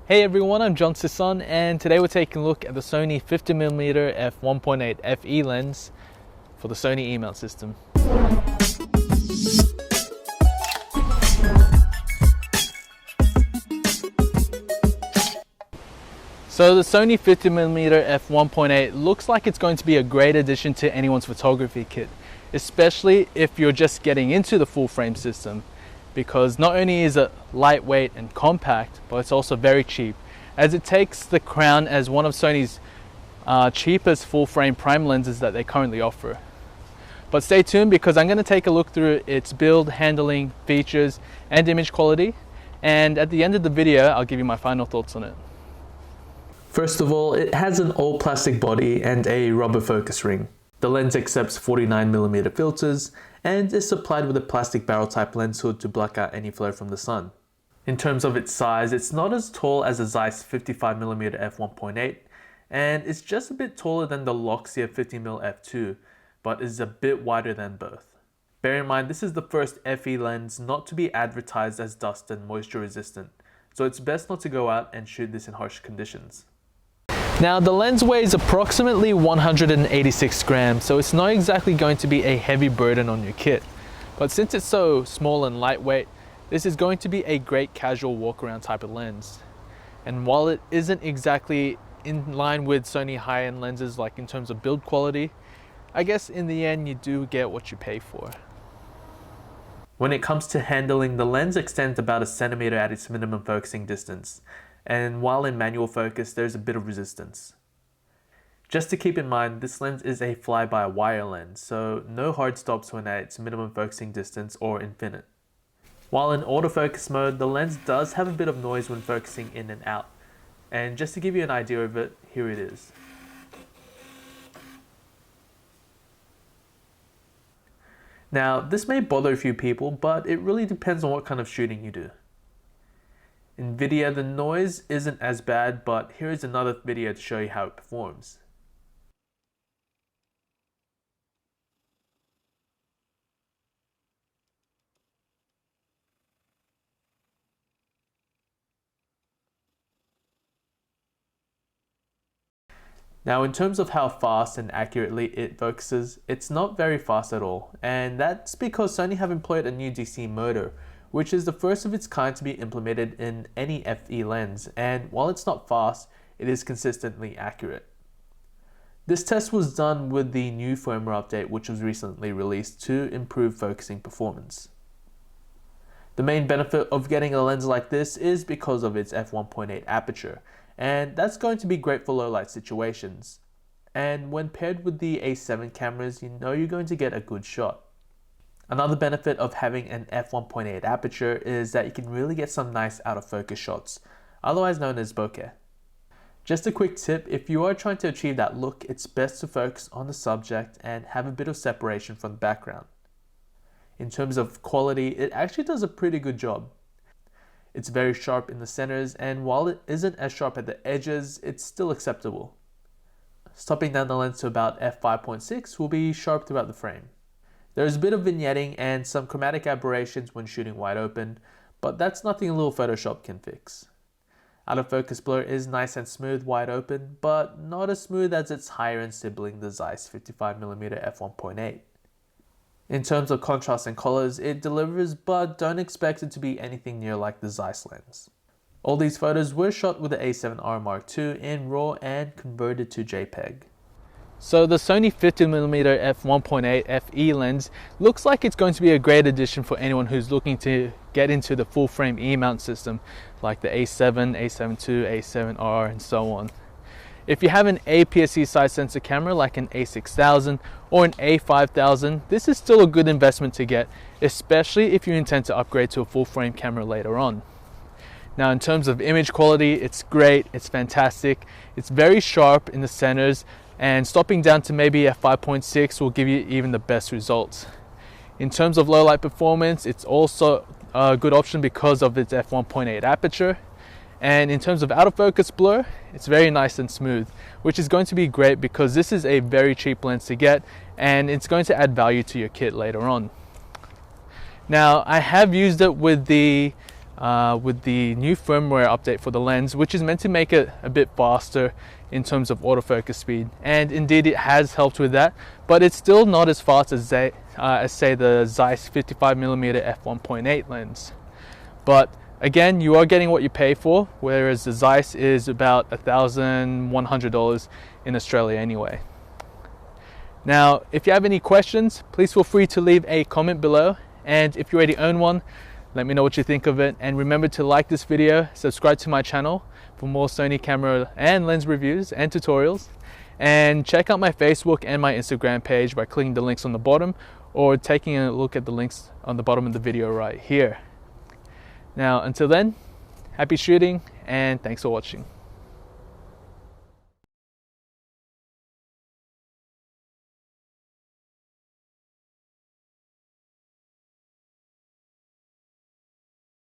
Hey everyone, I'm John Sisson, and today we're taking a look at the Sony 50mm f1.8 FE lens for the Sony E-mount system. So the Sony 50mm f1.8 looks like it's going to be a great addition to anyone's photography kit, especially if you're just getting into the full frame system, because not only is it lightweight and compact, but it's also very cheap, as it takes the crown as one of Sony's cheapest full frame prime lenses that they currently offer. But stay tuned, because I'm going to take a look through its build, handling, features and image quality, and at the end of the video I'll give you my final thoughts on it. First of all, it has an all plastic body and a rubber focus ring. The lens accepts 49mm filters and is supplied with a plastic barrel type lens hood to block out any flare from the sun. In terms of its size, it's not as tall as the Zeiss 55mm f1.8, and it's just a bit taller than the Loxia 50mm f2, but is a bit wider than both. Bear in mind, this is the first FE lens not to be advertised as dust and moisture resistant, so it's best not to go out and shoot this in harsh conditions. Now the lens weighs approximately 186 grams, so it's not exactly going to be a heavy burden on your kit. But since it's so small and lightweight, this is going to be a great casual walk around type of lens. And while it isn't exactly in line with Sony high-end lenses like in terms of build quality, I guess in the end you do get what you pay for. When it comes to handling, the lens extends about 1 centimeter at its minimum focusing distance, and while in manual focus there's a bit of resistance. Just to keep in mind, this lens is a fly-by-wire lens, so no hard stops when at its minimum focusing distance or infinite. While in autofocus mode, the lens does have a bit of noise when focusing in and out, and just to give you an idea of it, here it is. Now, this may bother a few people, but it really depends on what kind of shooting you do. In video, the noise isn't as bad, but here is another video to show you how it performs. Now, in terms of how fast and accurately it focuses, it's not very fast at all, and that's because Sony have employed a new DC motor, which is the first of its kind to be implemented in any FE lens, and while it's not fast, it is consistently accurate. This test was done with the new firmware update which was recently released to improve focusing performance. The main benefit of getting a lens like this is because of its f1.8 aperture, and that's going to be great for low light situations. And when paired with the A7 cameras, you know you're going to get a good shot. Another benefit of having an f1.8 aperture is that you can really get some nice out of focus shots, otherwise known as bokeh. Just a quick tip, if you are trying to achieve that look, it's best to focus on the subject and have a bit of separation from the background. In terms of quality, it actually does a pretty good job. It's very sharp in the centers, and while it isn't as sharp at the edges, it's still acceptable. Stopping down the lens to about f5.6 will be sharp throughout the frame. There's a bit of vignetting and some chromatic aberrations when shooting wide open, but that's nothing a little Photoshop can fix. Out of focus blur is nice and smooth wide open, but not as smooth as its higher end sibling, the Zeiss 55mm f1.8. In terms of contrast and colors, it delivers, but don't expect it to be anything near like the Zeiss lens. All these photos were shot with the A7R Mark II in RAW and converted to JPEG. So the Sony 50mm f1.8 FE lens looks like it's going to be a great addition for anyone who's looking to get into the full frame E-mount system like the A7, A7 II, A7R and so on. If you have an APS-C size sensor camera like an A6000 or an A5000, this is still a good investment to get, especially if you intend to upgrade to a full frame camera later on. Now in terms of image quality, it's great, it's fantastic, it's very sharp in the centers, and stopping down to maybe a 5.6 will give you even the best results. In terms of low light performance, it's also a good option because of its f1.8 aperture. And in terms of out of focus blur, it's very nice and smooth, which is going to be great because this is a very cheap lens to get and it's going to add value to your kit later on. Now, I have used it with the with the new firmware update for the lens, which is meant to make it a bit faster in terms of autofocus speed. And indeed it has helped with that, but it's still not as fast as say the Zeiss 55mm f1.8 lens. But again, you are getting what you pay for, whereas the Zeiss is about $1,100 in Australia anyway. Now, if you have any questions, please feel free to leave a comment below. And if you already own one, let me know what you think of it. And remember to like this video, subscribe to my channel for more Sony camera and lens reviews and tutorials. And check out my Facebook and my Instagram page by clicking the links on the bottom or taking a look at the links on the bottom of the video right here. Now, until then, happy shooting and thanks for watching.